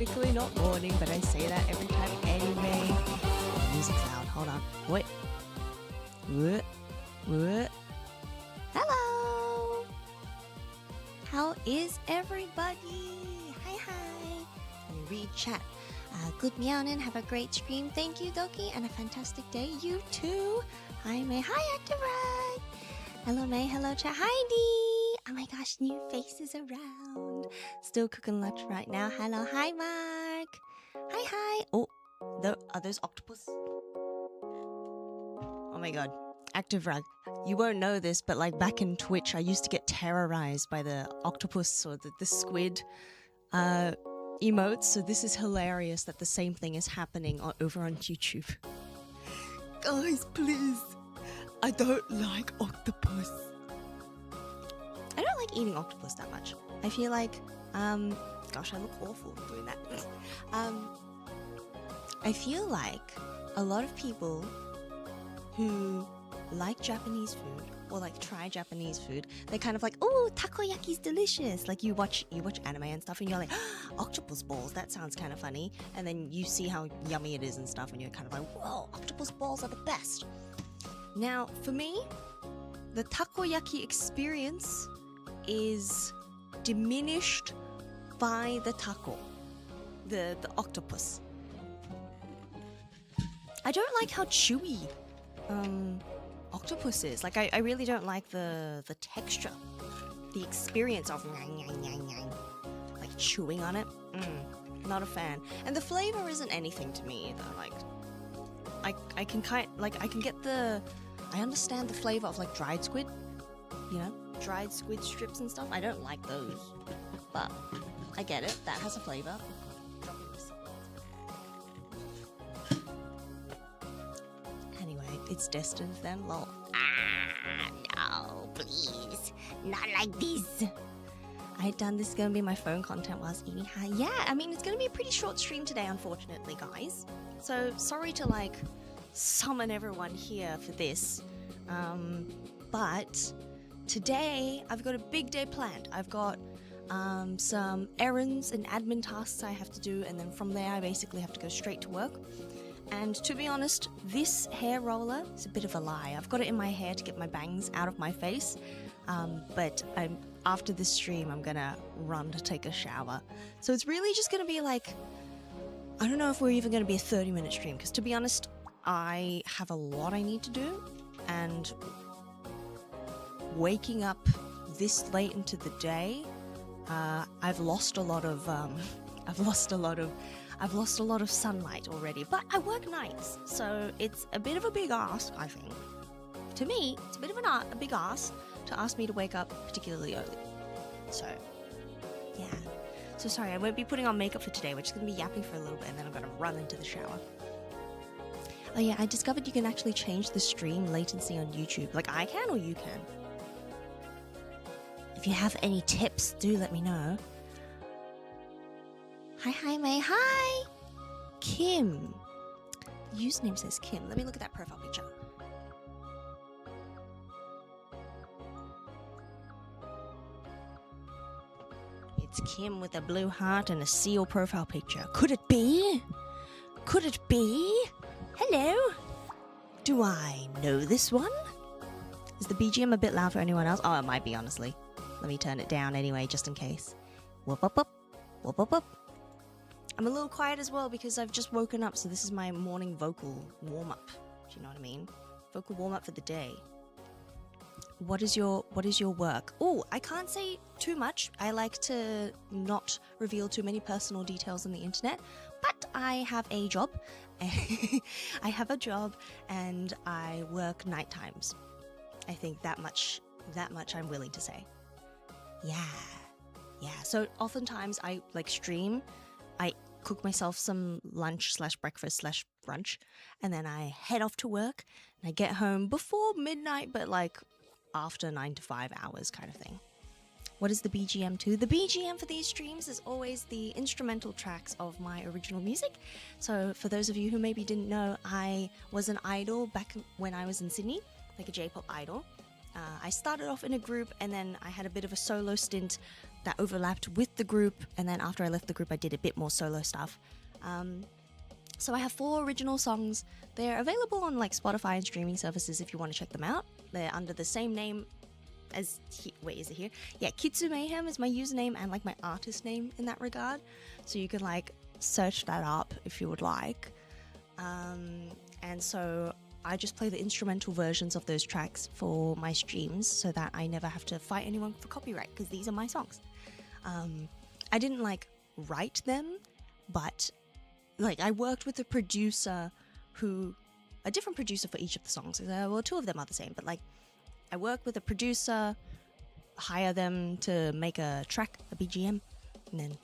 technically not morning, but I say that every time anyway. The music's loud. Hold on. Wait. What? Hello. How is everybody? Hi. Let me read chat. Good meowing. Have a great stream. Thank you, Doki, and a fantastic day. You too. Hi, May. Hi, Active. Hello, May. Hello, chat. Hi, Dee. Oh my gosh, new faces around. Still cooking lunch right now. Hello. Hi, Mark. Hi. Oh, are those octopus? Oh my god. Active Rug. You won't know this, but like back in Twitch, I used to get terrorized by the octopus or the squid emotes. So this is hilarious that the same thing is happening over on YouTube. Guys, please. I don't like octopus. I don't like eating octopus that much. I feel like, gosh, I look awful doing that. I feel like a lot of people who like Japanese food or like try Japanese food, they're kind of like, oh, takoyaki's delicious. Like you watch anime and stuff and you're like, oh, octopus balls, that sounds kind of funny. And then you see how yummy it is and stuff and you're kind of like, whoa, octopus balls are the best. Now, for me, the takoyaki experience is diminished by the taco, the octopus. I don't like how chewy octopus is. Like, I really don't like the texture, the experience of like chewing on it. Not a fan. And the flavor isn't anything to me either. Like, I understand the flavor of like dried squid, you know, dried squid strips and stuff. I don't like those, but I get it. That has a flavor. Anyway, it's destined then, lol. Not like this. I had done this is gonna be my phone content whilst eating. Yeah, I mean, it's gonna be a pretty short stream today, unfortunately, guys. So sorry to like summon everyone here for this. But today I've got a big day planned. I've got some errands and admin tasks I have to do, and then from there I basically have to go straight to work. And to be honest, this hair roller is a bit of a lie. I've got it in my hair to get my bangs out of my face, but after this stream I'm gonna run to take a shower. So it's really just gonna be like, I don't know if we're even gonna be a 30-minute stream, because to be honest, I have a lot I need to do, and waking up this late into the day, I've lost a lot of sunlight already. But I work nights, so it's a bit of a big ask, I think. To me, it's a bit of a big ask to ask me to wake up particularly early. So, yeah. So sorry, I won't be putting on makeup for today. We're just going to be yapping for a little bit, and then I'm going to run into the shower. Oh yeah, I discovered you can actually change the stream latency on YouTube. Like I can, or you can. If you have any tips, do let me know. Hi, May. Hi! Kim. The username says Kim. Let me look at that profile picture. It's Kim with a blue heart and a seal profile picture. Could it be? Could it be? Hello? Do I know this one? Is the BGM a bit loud for anyone else? Oh, it might be, honestly. Let me turn it down anyway, just in case. Whoop, whoop, whoop. Whoop, whoop, whoop. I'm a little quiet as well because I've just woken up, so this is my morning vocal warm-up. Do you know what I mean? Vocal warm-up for the day. What is your work? Oh, I can't say too much. I like to not reveal too many personal details on the internet, but I have a job. I have a job and I work night times. I think that much I'm willing to say. Yeah. So oftentimes I like stream. I cook myself some lunch / breakfast / brunch, and then I head off to work, and I get home before midnight, but like after 9 to 5 hours kind of thing. What is the BGM to? The BGM for these streams is always the instrumental tracks of my original music. So for those of you who maybe didn't know, I was an idol back when I was in Sydney, like a J-pop idol. I started off in a group, and then I had a bit of a solo stint that overlapped with the group, and then after I left the group I did a bit more solo stuff. So I have 4 original songs. They're available on like Spotify and streaming services if you want to check them out. They're under the same name as, wait, is it here? Yeah, Kitsu Mayhem is my username and like my artist name in that regard. So you can like search that up if you would like. And so I just play the instrumental versions of those tracks for my streams so that I never have to fight anyone for copyright, because these are my songs. I didn't like write them, but like I worked with a producer a different producer for each of the songs. Well, 2 of them are the same, but like I work with a producer, hire them to make a track, a BGM, and then,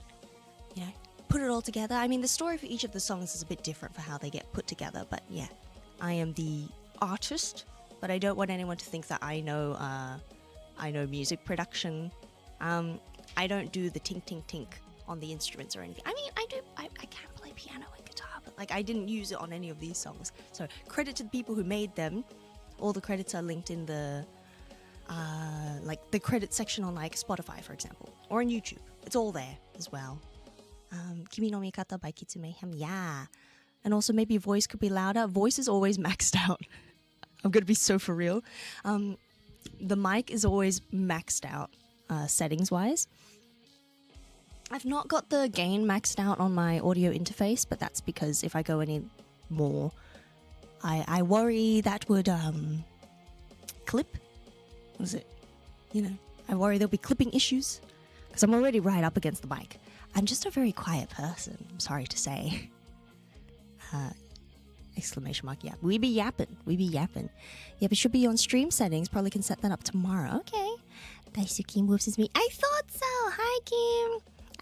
you know, put it all together. I mean, the story for each of the songs is a bit different for how they get put together, but yeah. I am the artist, but I don't want anyone to think that I know music production. I don't do the tink tink tink on the instruments or anything. I mean, I can play piano and guitar, but like I didn't use it on any of these songs. So credit to the people who made them. All the credits are linked in the like the credit section on like Spotify, for example, or on YouTube. It's all there as well. Kimi no Mikata by Kitsu Mayhem. Yeah. And also maybe voice could be louder. Voice is always maxed out. I'm going to be so for real. The mic is always maxed out settings-wise. I've not got the gain maxed out on my audio interface, but that's because if I go any more, I worry that would clip. What is it? You know, I worry there'll be clipping issues because I'm already right up against the mic. I'm just a very quiet person, I'm sorry to say. Exclamation mark, yeah. We be yapping. Yep, it should be on stream settings. Probably can set that up tomorrow. Okay. Daisuke Whoops is me. I thought so. Hi, Kim.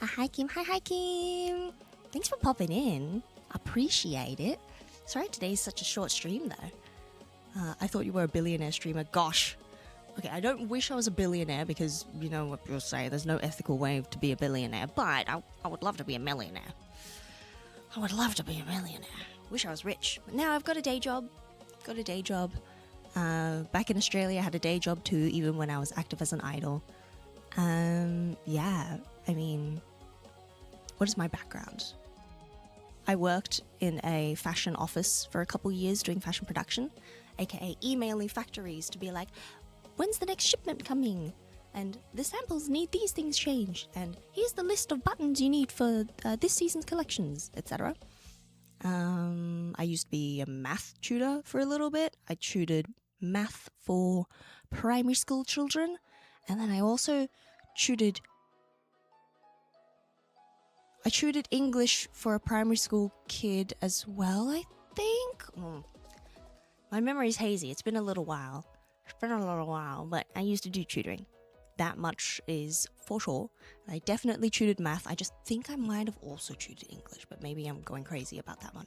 Hi, Kim. Hi, Kim. Thanks for popping in. Appreciate it. Sorry today's such a short stream, though. I thought you were a billionaire streamer. Gosh. Okay, I don't wish I was a billionaire because you know what you'll say, there's no ethical way to be a billionaire, but I would love to be a millionaire. I would love to be a millionaire. Wish I was rich. But now I've got a day job. Back in Australia, I had a day job too, even when I was active as an idol. Yeah, I mean, what is my background? I worked in a fashion office for a couple years doing fashion production, aka emailing factories to be like, when's the next shipment coming? And the samples need these things changed. And here's the list of buttons you need for this season's collections, etc. I used to be a math tutor for a little bit. I tutored math for primary school children. And then I also tutored English for a primary school kid as well, I think. My memory's hazy. It's been a little while. But I used to do tutoring. That much is for sure. I definitely tutored math. I just think I might have also tutored English, but maybe I'm going crazy about that one.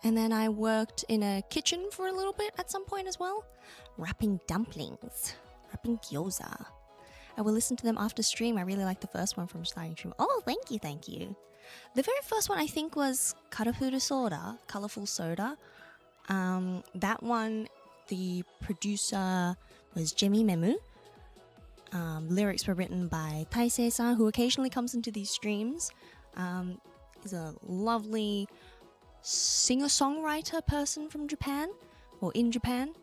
And then I worked in a kitchen for a little bit at some point as well, wrapping dumplings, wrapping gyoza. I will listen to them after stream. I really like the first one from Sliding Stream. Oh, thank you. The very first one I think was Karafuru Soda, Colorful Soda. That one, the producer was Jemi Memu. Lyrics were written by Taisei-san, who occasionally comes into these streams. He's a lovely singer-songwriter person from Japan, or in Japan.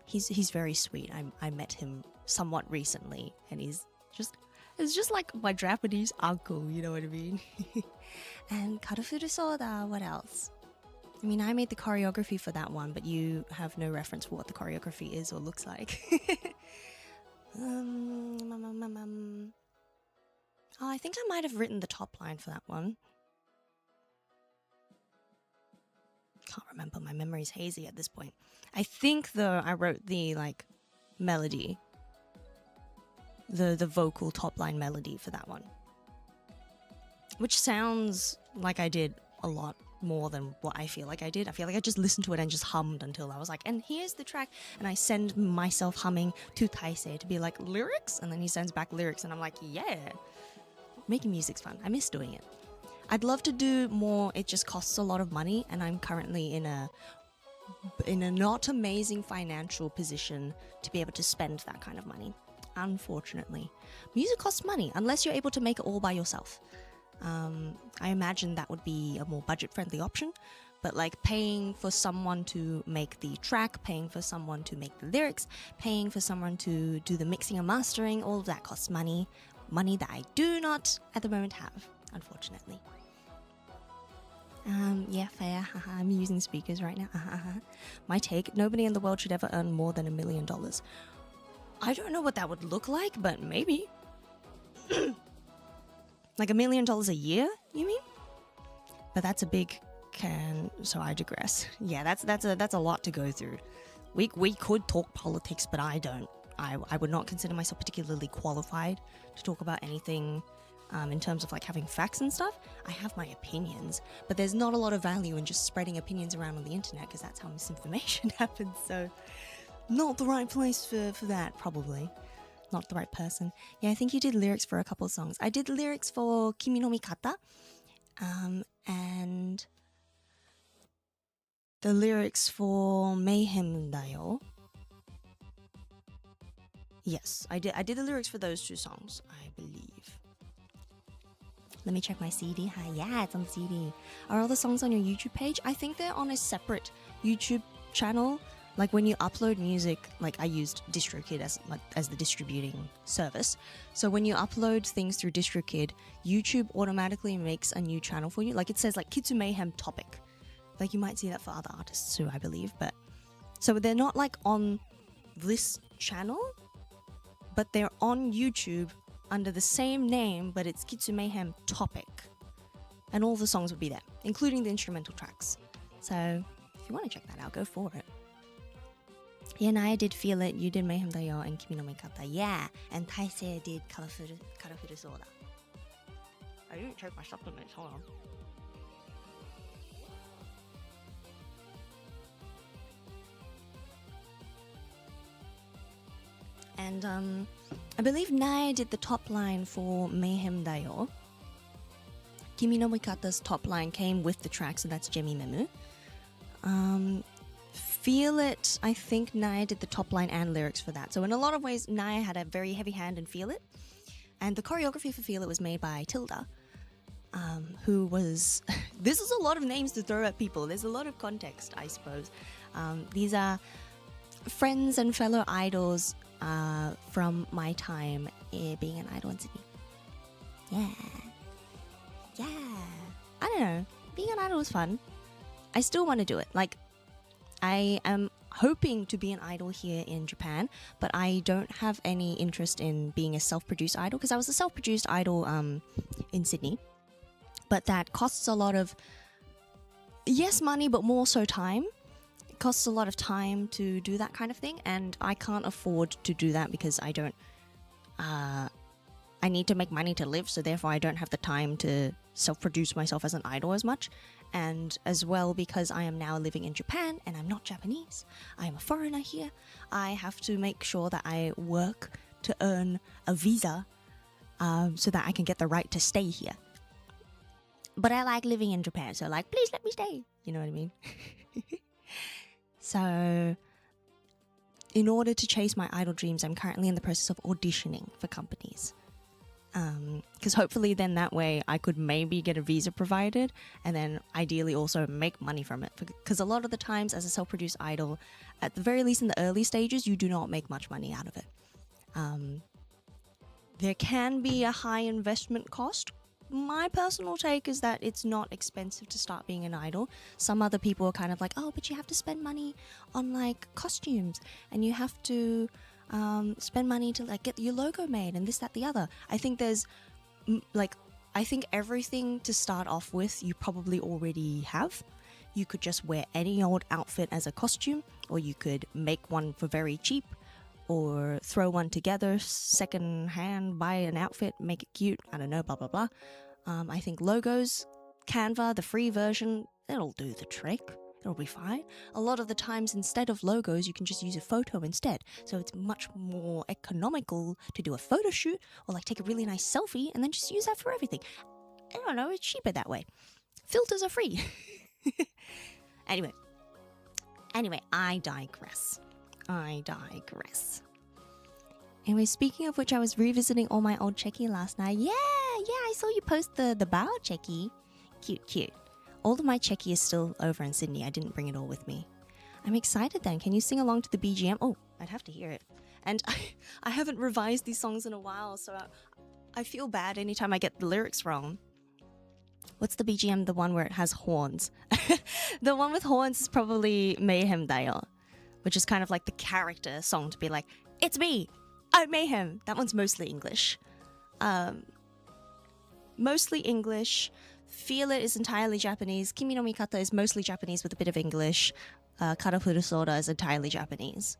He's very sweet. I met him somewhat recently, and it's just like my Japanese uncle, you know what I mean? And Karafuru Soda, what else? I mean, I made the choreography for that one, but you have no reference for what the choreography is or looks like. Oh, I think I might have written the top line for that one. Can't remember. My memory's hazy at this point. I think though I wrote the melody, the vocal top line melody for that one, which sounds like I did a lot more than what I feel like I did. I feel like I just listened to it and just hummed until I was like, and here's the track, and I send myself humming to Taisei to be like, lyrics, and then he sends back lyrics, and I'm like, yeah, making music's fun. I miss doing it. I'd love to do more. It just costs a lot of money, and I'm currently in a not amazing financial position to be able to spend that kind of money. Unfortunately, music costs money unless you're able to make it all by yourself. I imagine that would be a more budget-friendly option, but paying for someone to make the track, paying for someone to make the lyrics, paying for someone to do the mixing and mastering, all of that costs money that I do not at the moment have, unfortunately. Yeah, fair. I'm using speakers right now. My take, nobody in the world should ever earn more than $1 million. I don't know what that would look like, but maybe. $1 million a year, you mean? But that's a big can, so I digress. Yeah, that's a lot to go through. We could talk politics, but I don't. I would not consider myself particularly qualified to talk about anything in terms of having facts and stuff. I have my opinions, but there's not a lot of value in just spreading opinions around on the internet because that's how misinformation happens. So not the right place for that, probably. Not the right person. Yeah, I think you did lyrics for a couple of songs. I did lyrics for Kimi no Mikata, and the lyrics for Mayhem Dayo. Yes, I did the lyrics for those two songs, I believe. Let me check my CD. Hi, yeah, it's on CD. Are all the songs on your YouTube page? I think they're on a separate YouTube channel. When you upload music, I used DistroKid as the distributing service. So when you upload things through DistroKid, YouTube automatically makes a new channel for you. It says Kitsu Mayhem topic. You might see that for other artists too, I believe. But so they're not on this channel, but they're on YouTube under the same name, but it's Kitsu Mayhem topic. And all the songs would be there, including the instrumental tracks. So if you want to check that out, go for it. Yeah, Naya did Feel It, you did Mayhem Dayo and Kimi no Mikata. Yeah, and Taisei did Karafuru Soda. I didn't check my supplements, hold on. I And I believe Naya did the top line for Mayhem Dayo. Kimi no Mikata's top line came with the track, so that's Jemi Memu. Feel It, I think Naya did the top line and lyrics for that. So in a lot of ways, Naya had a very heavy hand in Feel It. And the choreography for Feel It was made by Tilda, who was... This is a lot of names to throw at people. There's a lot of context, I suppose. These are friends and fellow idols from my time being an idol in Sydney. Yeah. I don't know. Being an idol was fun. I still want to do it. Like, I am hoping to be an idol here in Japan, but I don't have any interest in being a self-produced idol, because I was a self-produced idol in Sydney. But that costs a lot of, yes, money, but more so time. It costs a lot of time to do that kind of thing, and I can't afford to do that because I don't, I need to make money to live, so therefore I don't have the time to self-produce myself as an idol as much. And as well, because I am now living in Japan and I'm not Japanese, I am a foreigner here, I have to make sure that I work to earn a visa so that I can get the right to stay here. But I like living in Japan, so like, please let me stay. You know what I mean? So, in order to chase my idol dreams, I'm currently in the process of auditioning for companies. Because hopefully then that way I could maybe get a visa provided and then ideally also make money from it. Because a lot of the times as a self-produced idol, at the very least in the early stages, you do not make much money out of it. There can be a high investment cost. My personal take is that it's not expensive to start being an idol. Some other people are kind of like, oh, but you have to spend money on like costumes and you have to spend money to like get your logo made and this, that, the other. I think there's I think everything to start off with you probably already have. You could just wear any old outfit as a costume, or you could make one for very cheap, or throw one together second hand, buy an outfit, make it cute, I don't know, blah blah blah. I think logos, Canva, the free version, it'll do the trick. It'll be fine. A lot of the times, instead of logos, you can just use a photo instead. So it's much more economical to do a photo shoot or like take a really nice selfie and then just use that for everything. I don't know, it's cheaper that way. Filters are free. Anyway, I digress. Anyway, speaking of which, I was revisiting all my old checky last night. Yeah, I saw you post the bow checky. Cute. All of my checky is still over in Sydney. I didn't bring it all with me. I'm excited then. Can you sing along to the BGM? Oh, I'd have to hear it. And I haven't revised these songs in a while, so I feel bad anytime I get the lyrics wrong. What's the BGM? The one where it has horns. The one with horns is probably Mayhem Dayo, which is kind of like the character song to be like, it's me, I'm Mayhem. That one's mostly English. Feel It is entirely Japanese. Kimi no Mikata is mostly Japanese with a bit of English. Karafuru Soda is entirely Japanese.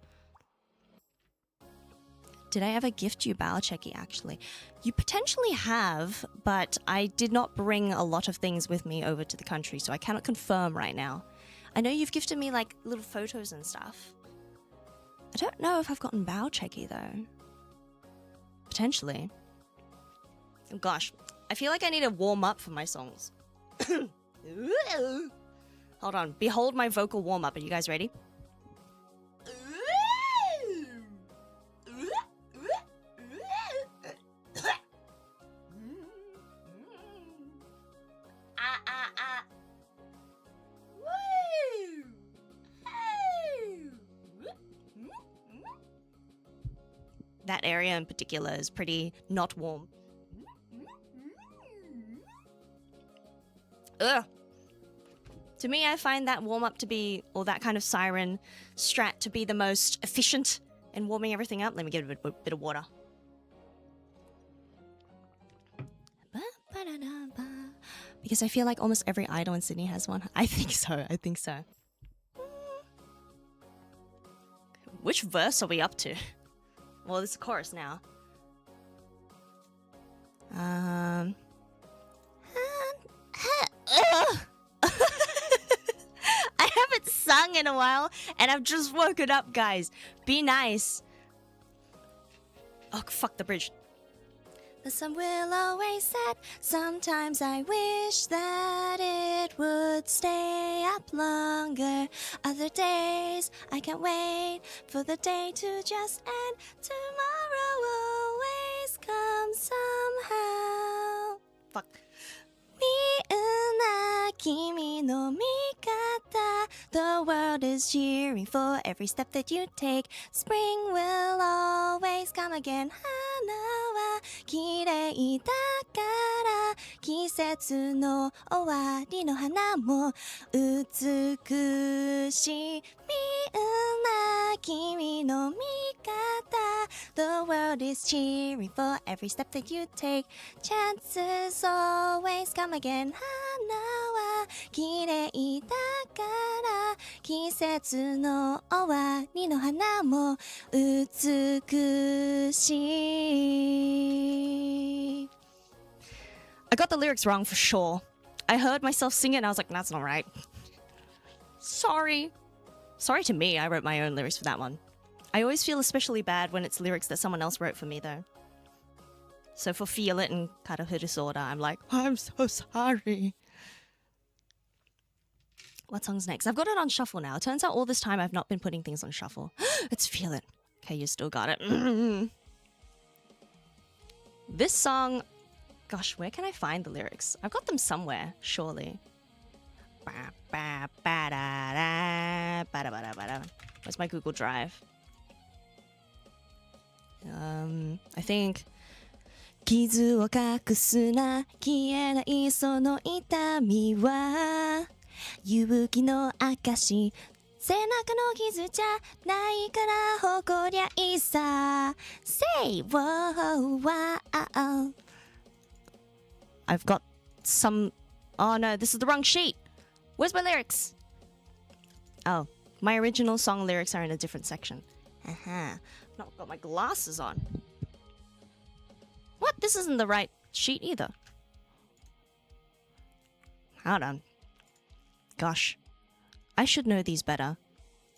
Did I ever gift you Bao Cheki, actually? You potentially have, but I did not bring a lot of things with me over to the country, so I cannot confirm right now. I know you've gifted me, like, little photos and stuff. I don't know if I've gotten Bao Cheki, though. Potentially. Oh, gosh. I feel like I need to warm up for my songs. Hold on. Behold my vocal warm up. Are you guys ready? That area in particular is pretty not warm. Ugh. To me, I find that warm-up to be, or that kind of siren strat to be the most efficient in warming everything up. Let me get a bit of water. Because I feel like almost every idol in Sydney has one. I think so. Which verse are we up to? Well, this is the chorus now. I haven't sung in a while, and I've just woken up, guys. Be nice. Oh, fuck the bridge. The sun will always set. Sometimes I wish that it would stay up longer. Other days I can't wait for the day to just end. Tomorrow always comes somehow. Fuck. みんな君の味方 The world is cheering for every step that you take. Spring will always come again. 花は綺麗だから季節の終わりの花も美しい。みんな君の味方 The world is cheering for every step that you take. Chances always come again. 花は綺麗だから季節の終わりの花も美しい。I got the lyrics wrong for sure. I heard myself sing it and I was like, that's not right. Sorry. Sorry to me, I wrote my own lyrics for that one. I always feel especially bad when it's lyrics that someone else wrote for me though. So for Feel It and Karahu Disorder, I'm like, I'm so sorry. What song's next? I've got it on shuffle now. It turns out all this time I've not been putting things on shuffle. It's Feel It. Okay, you still got it. This song... Gosh, where can I find the lyrics? I've got them somewhere, surely. Where's my Google Drive? I think... 傷を隠すな消えないその痛みは勇気の証背中の傷じゃないから誇りゃいいさ Say whoa, wow. I've got some... Oh no, this is the wrong sheet. Where's my lyrics? Oh, my original song lyrics are in a different section. I've not got my glasses on. What? This isn't the right sheet either. Hold on. Gosh. I should know these better.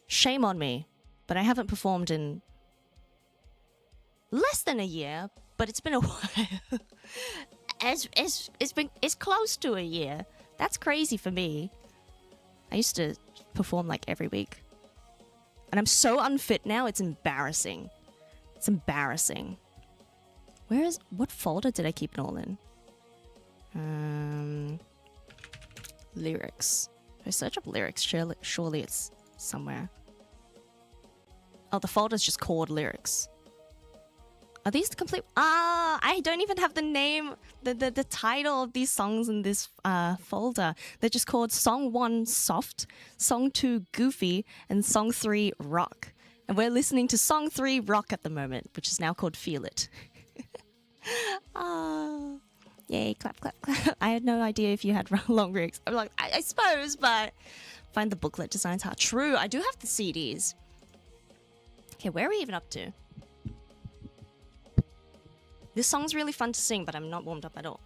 Shame on me. But I haven't performed in... less than a year, but it's been a while. It's close to a year. That's crazy for me. I used to perform like every week. And I'm so unfit now, it's embarrassing. It's embarrassing. What folder did I keep it all in? Lyrics. If I search up lyrics, surely it's somewhere. Oh, the folder's just called lyrics. Are these the complete... I don't even have the name, the title of these songs in this folder. They're just called Song 1 Soft, Song 2 Goofy, and Song 3 Rock. And we're listening to Song 3 Rock at the moment, which is now called Feel It. Yay, clap, clap, clap. I had no idea if you had long lyrics. I'm like, I suppose, but find the booklet designs hard. True, I do have the CDs. Okay, where are we even up to? This song's really fun to sing, but I'm not warmed up at all.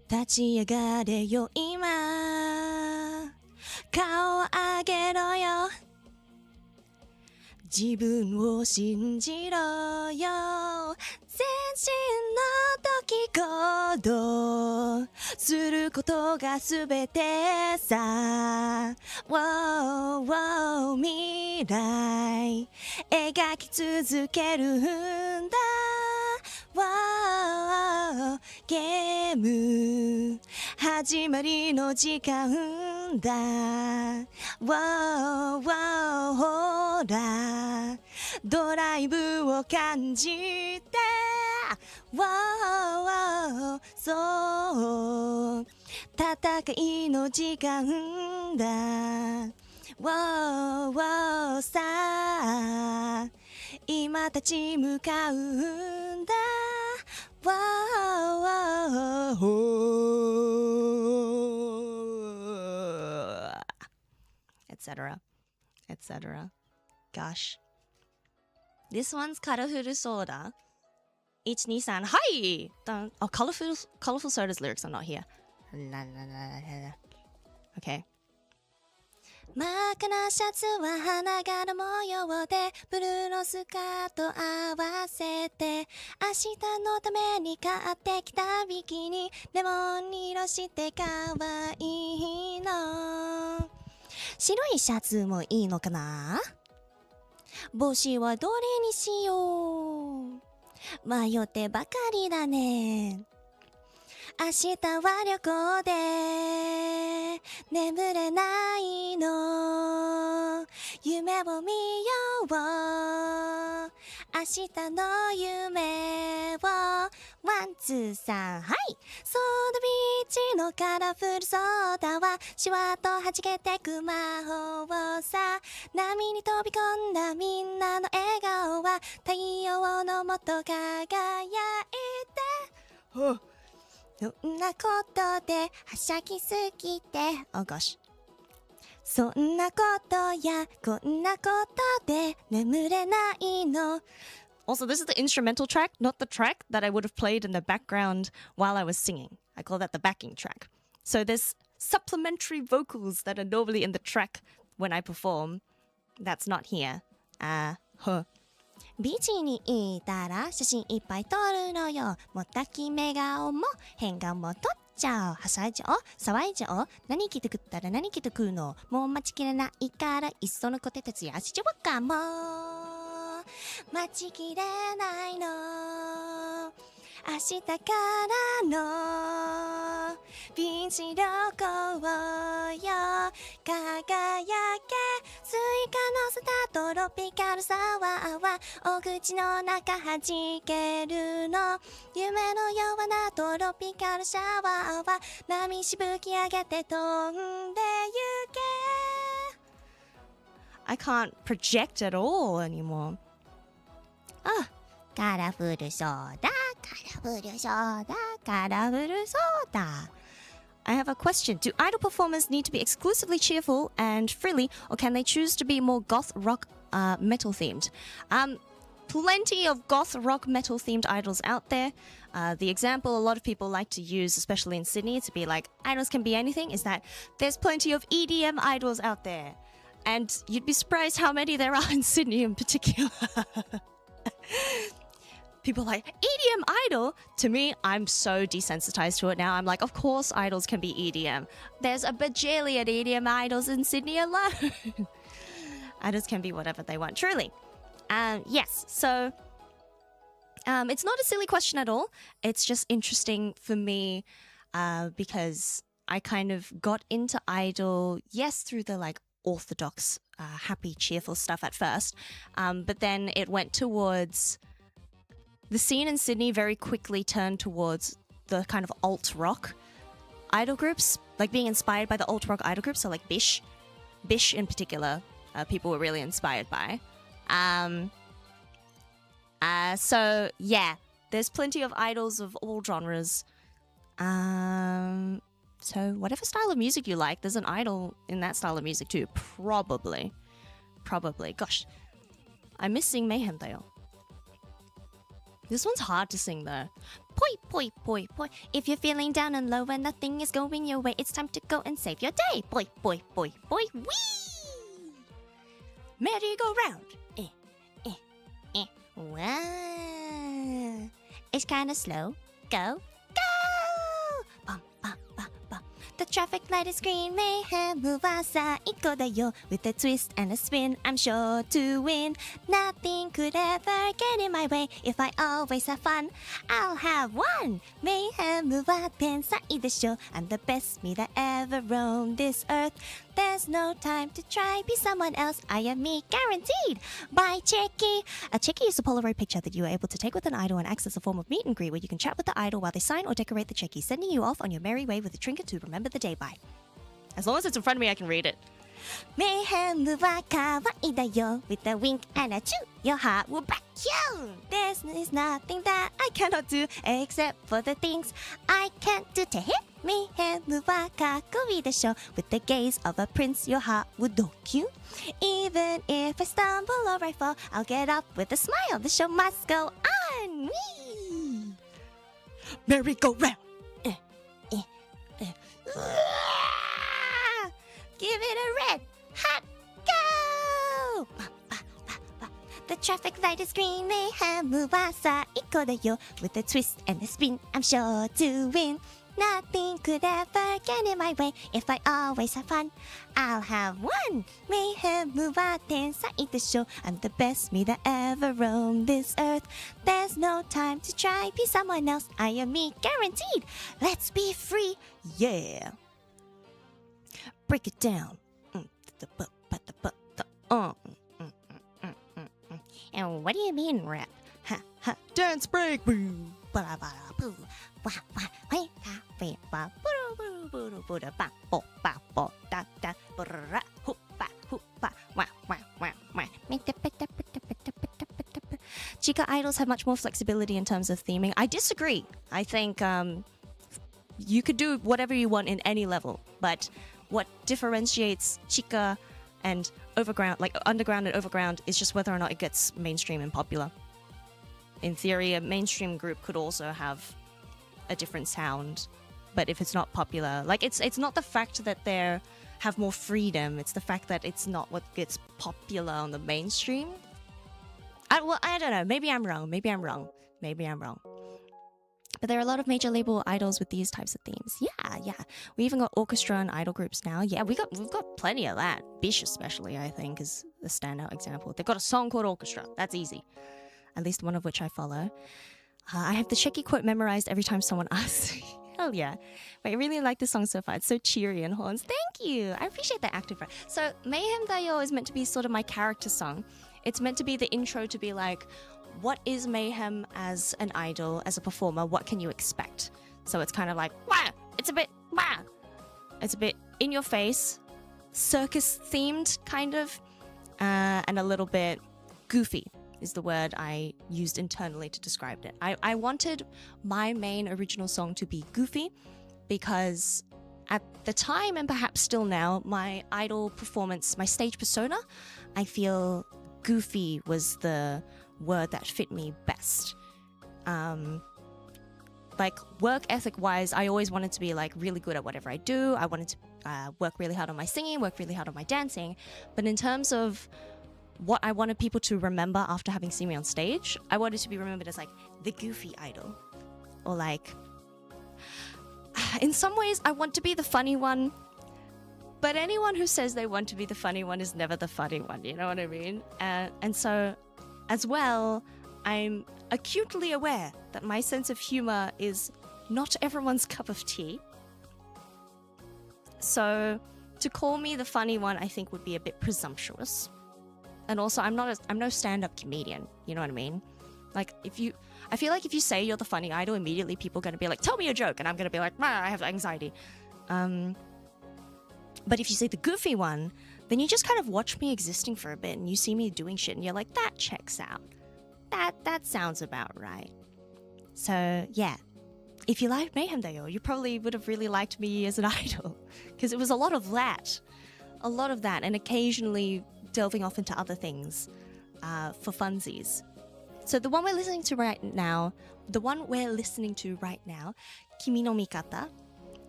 立ち上がれよ今顔を上げろよ自分を信じろよ全身の出来事することがすべてさ wow, wow, 未来描き続けるんだ wow, ゲーム始まりの時間だ wow, wow, ほらドライブを感じて wow, wow, そう戦いの時間だ wow, wow, さあ今立ち向かうんだ wow, wow, etc. etc. Gosh. This one's Colorful Soda. 123 Hi! Oh, Colorful Soda's lyrics are not here. Okay. 真っ赤なシャツは花柄模様でブルーのスカート合わせて明日のために買ってきたビキニレモン色して可愛いの白いシャツもいいのかな帽子はどれにしよう迷ってばかりだね明日は旅行で眠れないの夢を見よう明日の夢をワンツーさんはいソーダビーチのカラフルソーダはシュワッと弾けてく魔法さ波に飛び込んだみんなの笑顔は太陽のもと輝いてそんなことではしゃぎすぎて Oh gosh そんなことやこんなことで眠れないの Also, this is the instrumental track, not the track that I would have played in the background while I was singing. I call that the backing track. So there's supplementary vocals that are normally in the track when I perform. That's not here. ビーチに行ったら写真いっぱい撮るのよもったき目顔も変顔も撮っちゃうはしゃいじゃお騒いじゃお何着てくったら何着てくるのもう待ちきれないからいっそのコテテツやしちゃおうかも待ちきれないの明日からのビーチ旅行よ輝けスイカのスタートロピカルサワーはお口の中弾けるの夢のようなトロピカルシャワーは波しぶき上げて飛んでゆけ I can't project at all anymore. カラフルソーダカラフルソーダカラフルソーダ I have a question. Do idol performers need to be exclusively cheerful and frilly, or can they choose to be more goth rock metal themed? Plenty of goth rock metal themed idols out there. The example a lot of people like to use, especially in Sydney, to be like, idols can be anything, is that there's plenty of EDM idols out there. And you'd be surprised how many there are in Sydney in particular. People are like, EDM idol? To me, I'm so desensitized to it now. I'm like, of course idols can be EDM. There's a bajillion EDM idols in Sydney alone. Idols can be whatever they want, truly. Yes, so it's not a silly question at all. It's just interesting for me because I kind of got into idol, yes, through the like orthodox, happy, cheerful stuff at first. But then it went towards... The scene in Sydney very quickly turned towards the kind of alt-rock idol groups, like being inspired by the alt-rock idol groups, so like Bish. Bish in particular, people were really inspired by. So, yeah, there's plenty of idols of all genres. So whatever style of music you like, there's an idol in that style of music too. Probably. Gosh, I'm missing Mayhem though. This one's hard to sing though. Poi, poi, poi, poi. If you're feeling down and low and nothing is going your way, it's time to go and save your day. Poi, poi, poi, poi, wee! Merry-go-round. Wow. It's kinda slow. Go, go! Bum, bum, bum, bum. The traffic light is green. Mayhem wa saiko da yo. With a twist and a spin, I'm sure to win. Nothing could ever get in my way. If I always have fun, I'll have one. Mayhem wa tensai desho. I'm the best me that ever roamed this earth. There's no time to try be someone else. I am me, guaranteed. Bye, Checky. A Checky is a Polaroid picture that you are able to take with an idol and acts as a form of meet and greet where you can chat with the idol while they sign or decorate the Checky, sending you off on your merry way with a trinket to remember the day by. As long as it's in front of me, I can read it. Mayhem wa kawaii da yo. With a wink and a chew, your heart will back you. There's nothing that I cannot do except for the things I can't do to hit. Mayhem wa kakkoi desho. With the gaze of a prince, your heart would dock you. Even if I stumble or I fall, I'll get up with a smile. The show must go on. Whee! Merry-go-round. Give it a red Try to scream mayhem, wa saiko da yo. With a twist and a spin, I'm sure to win. Nothing could ever get in my way if I always have fun. I'll have one. Mayhem wa tensai desho. I'm the best me that ever roamed this earth. There's no time to try be someone else. I am me, guaranteed. Let's be free, yeah. Break it down. And what do you mean, rap? Dance break. Chica idols have much more flexibility in terms of theming. I disagree. I think you could do whatever you want in any level, but what differentiates Chica and overground, like underground and overground, is just whether or not it gets mainstream and popular. In theory, a mainstream group could also have a different sound, but if it's not popular, like it's not the fact that they have more freedom, it's the fact that it's not what gets popular on the mainstream. I don't know, maybe I'm wrong. But there are a lot of major label idols with these types of themes. Yeah. We even got orchestra and idol groups now. Yeah, we've got plenty of that. Bish especially, I think, is the standout example. They've got a song called Orchestra. That's easy. At least one of which I follow. I have the Checky quote memorized every time someone asks. Hell yeah. Wait, I really like this song so far. It's so cheery and horns. Thank you. I appreciate that active. So Mayhem Dayo is meant to be sort of my character song. It's meant to be the intro to be like, what is Mayhem as an idol, as a performer? What can you expect? So it's kind of like, wah! It's a bit in your face, circus themed kind of, and a little bit goofy is the word I used internally to describe it. I wanted my main original song to be goofy because at the time, and perhaps still now, my idol performance, my stage persona, I feel goofy was the word that fit me best. Like work ethic wise, I always wanted to be like really good at whatever I do. I wanted to work really hard on my singing, work really hard on my dancing. But in terms of what I wanted people to remember after having seen me on stage, I wanted to be remembered as like the goofy idol. Or like, in some ways I want to be the funny one, but anyone who says they want to be the funny one is never the funny one, you know what I mean? And so, as well, I'm acutely aware that my sense of humor is not everyone's cup of tea. So, to call me the funny one, I think would be a bit presumptuous. And also, I'm no stand-up comedian, you know what I mean? Like, I feel like if you say you're the funny idol, immediately people are going to be like, tell me a joke, and I'm going to be like, I have anxiety. But if you say the goofy one, then you just kind of watch me existing for a bit, and you see me doing shit, and you're like, that checks out. That sounds about right. So, yeah. If you liked Mayhem Dayo, you probably would have really liked me as an idol. Because it was a lot of that. And occasionally delving off into other things for funsies. So the one we're listening to right now, Kimi no Mikata,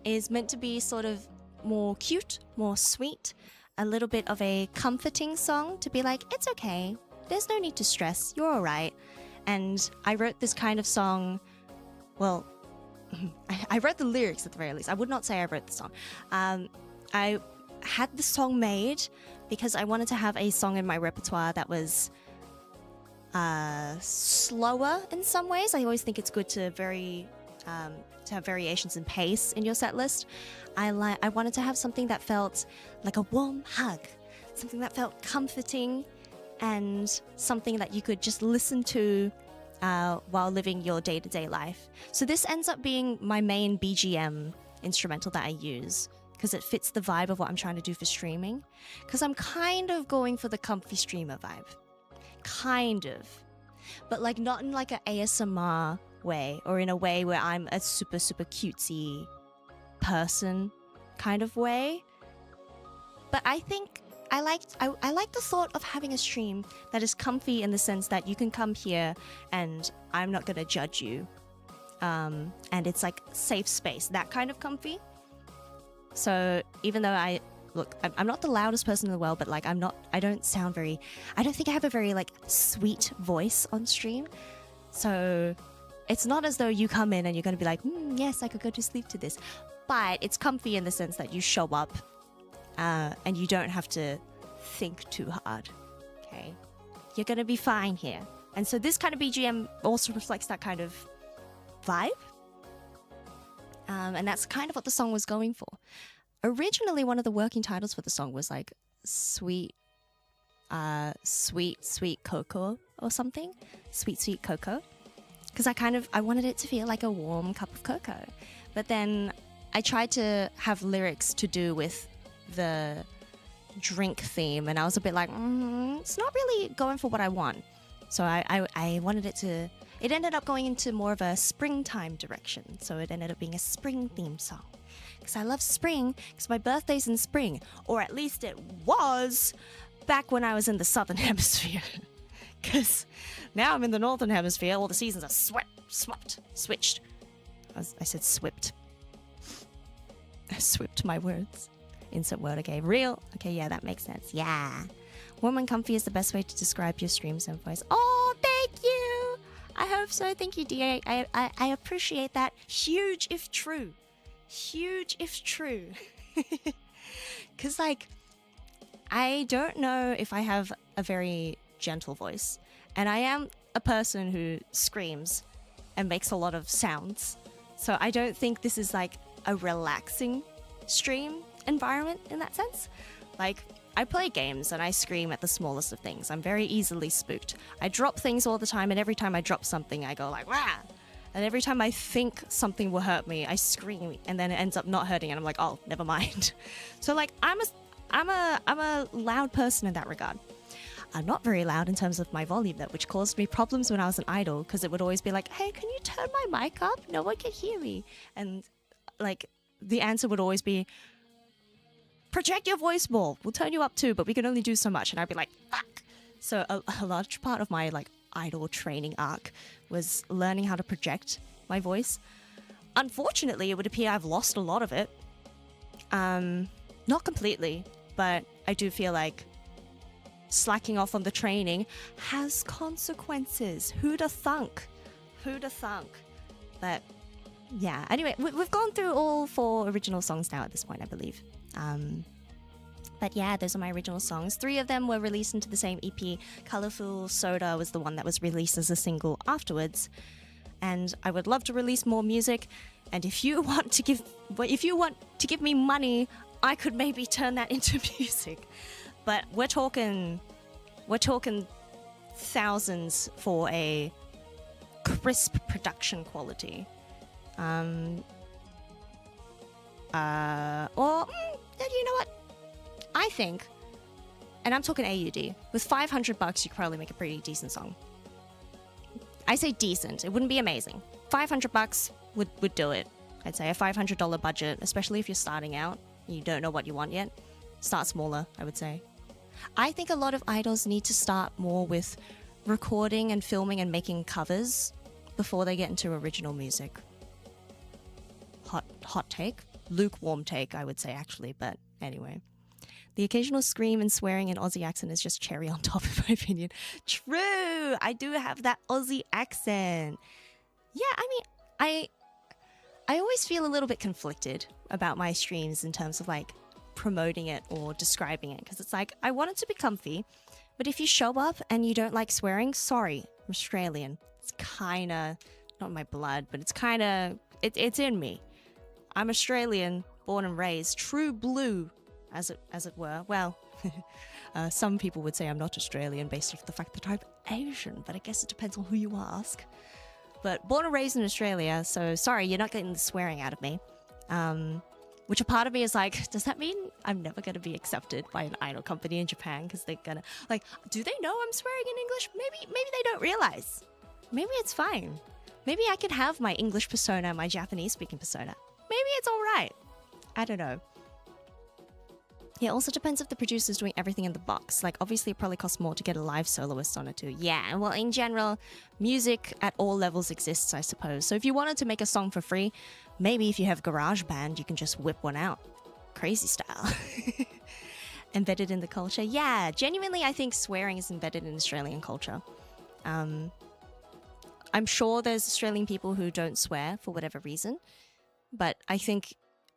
is meant to be sort of more cute, more sweet, a little bit of a comforting song to be like, it's okay, there's no need to stress, you're alright. And I wrote this kind of song, well, I wrote the lyrics at the very least. I would not say I wrote the song. I had the song made because I wanted to have a song in my repertoire that was slower in some ways. I always think it's good to have variations in pace in your set list. I wanted to have something that felt like a warm hug, something that felt comforting, and something that you could just listen to while living your day-to-day life. So this ends up being my main BGM instrumental that I use because it fits the vibe of what I'm trying to do for streaming. Because I'm kind of going for the comfy streamer vibe. Kind of. But like not in like an ASMR way or in a way where I'm a super, super cutesy person kind of way. But I think I like the thought of having a stream that is comfy in the sense that you can come here and I'm not going to judge you. And it's like safe space, that kind of comfy. So even though look, I'm not the loudest person in the world, but like I don't think I have a very like sweet voice on stream. So it's not as though you come in and you're going to be like, yes, I could go to sleep to this. But it's comfy in the sense that you show up and you don't have to think too hard. Okay? You're going to be fine here. And so this kind of BGM also reflects that kind of vibe. And that's kind of what the song was going for. Originally, one of the working titles for the song was like Sweet Cocoa or something. Sweet Cocoa. Because I wanted it to feel like a warm cup of cocoa. But then I tried to have lyrics to do with the drink theme, and I was a bit like, it's not really going for what I want. So I wanted it to... It ended up going into more of a springtime direction. So it ended up being a spring-themed song. Because I love spring, because my birthday's in spring. Or at least it was back when I was in the southern hemisphere. Because now I'm in the northern hemisphere, all the seasons are switched. I said swipped. I swipped my words. Insert word, okay. Real. Okay, yeah, that makes sense. Yeah. Warm and comfy is the best way to describe your streams and voice. Oh, thank you. I hope so. Thank you, DA. I appreciate that. Huge if true. Huge if true. Because, like, I don't know if I have a very gentle voice. And I am a person who screams and makes a lot of sounds. So I don't think this is, like, a relaxing stream environment in that sense. Like, I play games and I scream at the smallest of things. I'm very easily spooked. I drop things all the time, and every time I drop something, I go like, wah! And every time I think something will hurt me, I scream, and then it ends up not hurting, and I'm like, oh, never mind. So like, I'm a loud person in that regard. I'm not very loud in terms of my volume, though, which caused me problems when I was an idol, because it would always be like, hey, can you turn my mic up? No one can hear me. And like, the answer would always be, project your voice more. We'll turn you up too, but we can only do so much. And I'd be like, fuck. So a large part of my like idol training arc was learning how to project my voice. Unfortunately, it would appear I've lost a lot of it. Not completely, but I do feel like slacking off on the training has consequences. Who'da thunk? Who'da thunk? But yeah, anyway, we've gone through all 4 original songs now at this point, I believe. But yeah, those are my original songs. 3 of them were released into the same EP. Colorful Soda was the one that was released as a single afterwards. And I would love to release more music. And if you want to give me money, I could maybe turn that into music. But we're talking thousands for a crisp production quality. You know what? I think, and I'm talking AUD, with $500 you could probably make a pretty decent song. I say decent, it wouldn't be amazing. $500 would do it. I'd say a $500 budget, especially if you're starting out, you don't know what you want yet. Start smaller, I would say. I think a lot of idols need to start more with recording and filming and making covers before they get into original music. Hot take? Lukewarm take, I would say, actually, but anyway. The occasional scream and swearing in Aussie accent is just cherry on top, in my opinion. True! I do have that Aussie accent. Yeah, I mean, I always feel a little bit conflicted about my streams in terms of, like, promoting it or describing it. Because it's like, I want it to be comfy, but if you show up and you don't like swearing, sorry, I'm Australian. It's kind of, not my blood, but it's kind of, it's in me. I'm Australian, born and raised, true blue, as it were. Well, some people would say I'm not Australian based off the fact that I'm Asian, but I guess it depends on who you ask. But born and raised in Australia, so sorry, you're not getting the swearing out of me. Which a part of me is like, does that mean I'm never going to be accepted by an idol company in Japan? Because they're going to, like, do they know I'm swearing in English? Maybe they don't realize. Maybe it's fine. Maybe I can have my English persona, my Japanese speaking persona. Maybe it's all right. I don't know. Yeah, it also depends if the producer's doing everything in the box. Like, obviously, it probably costs more to get a live soloist on it too. Yeah, well, in general, music at all levels exists, I suppose. So if you wanted to make a song for free, maybe if you have GarageBand, you can just whip one out. Crazy style. embedded in the culture. Yeah, genuinely, I think swearing is embedded in Australian culture. I'm sure there's Australian people who don't swear for whatever reason, but I think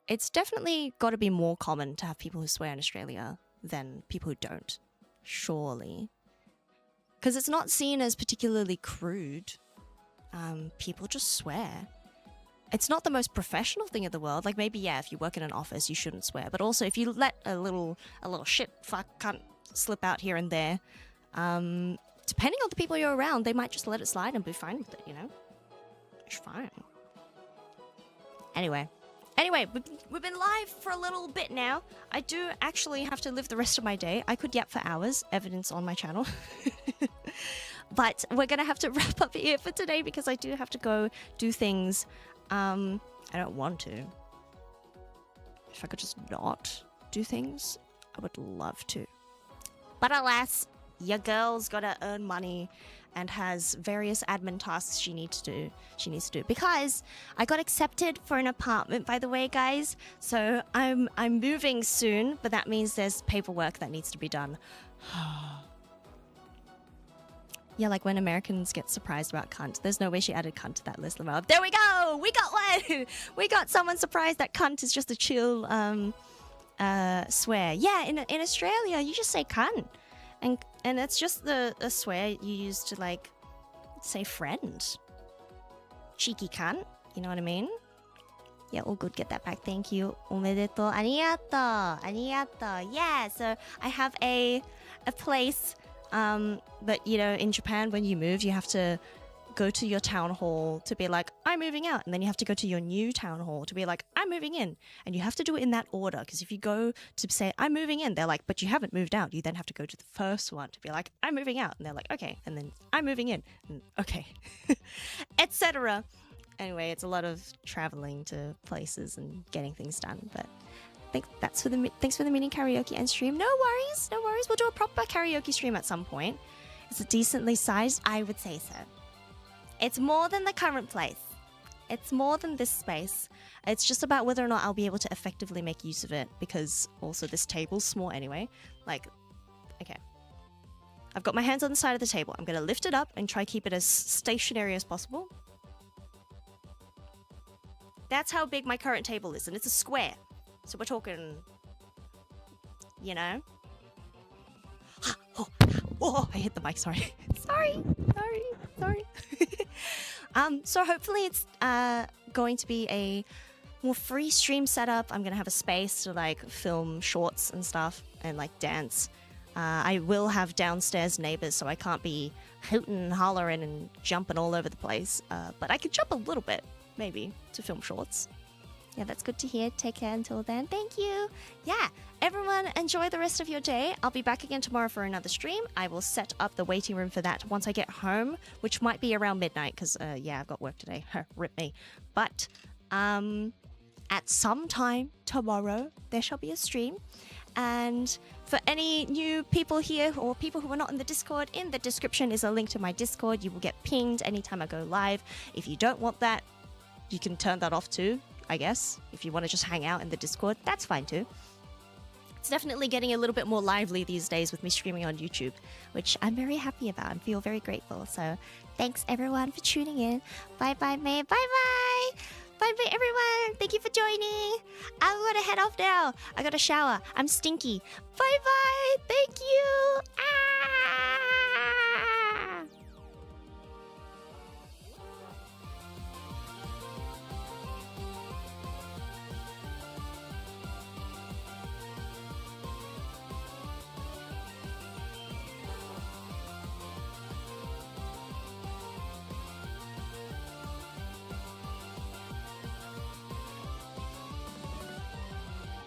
it's definitely got to be more common to have people who swear in Australia than people who don't. Surely. Because it's not seen as particularly crude. People just swear. It's not the most professional thing in the world. Like maybe, yeah, if you work in an office, you shouldn't swear. But also if you let a little shit fuck cunt slip out here and there, depending on the people you're around, they might just let it slide and be fine with it, you know? It's fine. Anyway, we've been live for a little bit now. I do actually have to live the rest of my day. I could yap for hours, evidence on my channel. But we're going to have to wrap up here for today because I do have to go do things. I don't want to. If I could just not do things, I would love to. But alas, your girl's got to earn money and has various admin tasks she needs to do. Because I got accepted for an apartment, by the way, guys. So I'm moving soon, but that means there's paperwork that needs to be done. Yeah, like when Americans get surprised about cunt. There's no way she added cunt to that list. There we go! We got one! We got someone surprised that cunt is just a chill swear. Yeah, in Australia, you just say cunt. And it's just the swear you use to, like, say friend. Cheeky cunt. You know what I mean? Yeah, all good. Get that back. Thank you. Omedetou. Arigato. Arigato. Yeah, so I have a place... but you know, in Japan, when you move, you have to go to your town hall to be like, I'm moving out. And then you have to go to your new town hall to be like, I'm moving in. And you have to do it in that order. Because if you go to say, I'm moving in, they're like, but you haven't moved out. You then have to go to the first one to be like, I'm moving out. And they're like, okay. And then I'm moving in. And, okay. Etc. Anyway, it's a lot of traveling to places and getting things done. But thanks for the mini karaoke and stream. No worries, no worries. We'll do a proper karaoke stream at some point. Is it decently sized? I would say so. It's more than the current place. It's more than this space. It's just about whether or not I'll be able to effectively make use of it, because also this table's small anyway. Like, okay. I've got my hands on the side of the table. I'm going to lift it up and try to keep it as stationary as possible. That's how big my current table is, and it's a square. So we're talking, you know. Oh, I hit the mic, sorry. sorry. So hopefully it's going to be a more free stream setup. I'm going to have a space to like film shorts and stuff and like dance. I will have downstairs neighbors, so I can't be hooting and hollering and jumping all over the place. But I could jump a little bit, maybe, to film shorts. Yeah, that's good to hear. Take care until then. Thank you. Yeah, everyone enjoy the rest of your day. I'll be back again tomorrow for another stream. I will set up the waiting room for that once I get home, which might be around midnight because, yeah, I've got work today. Rip me. But at some time tomorrow, there shall be a stream. And for any new people here or people who are not in the Discord, in the description is a link to my Discord. You will get pinged anytime I go live. If you don't want that, you can turn that off too. I guess. If you want to just hang out in the Discord, that's fine too. It's definitely getting a little bit more lively these days with me streaming on YouTube, which I'm very happy about and feel very grateful. So thanks everyone for tuning in. Bye bye, May. Bye bye. Bye bye, everyone. Thank you for joining. I'm going to head off now. I got a shower. I'm stinky. Bye bye. Thank you. Ah.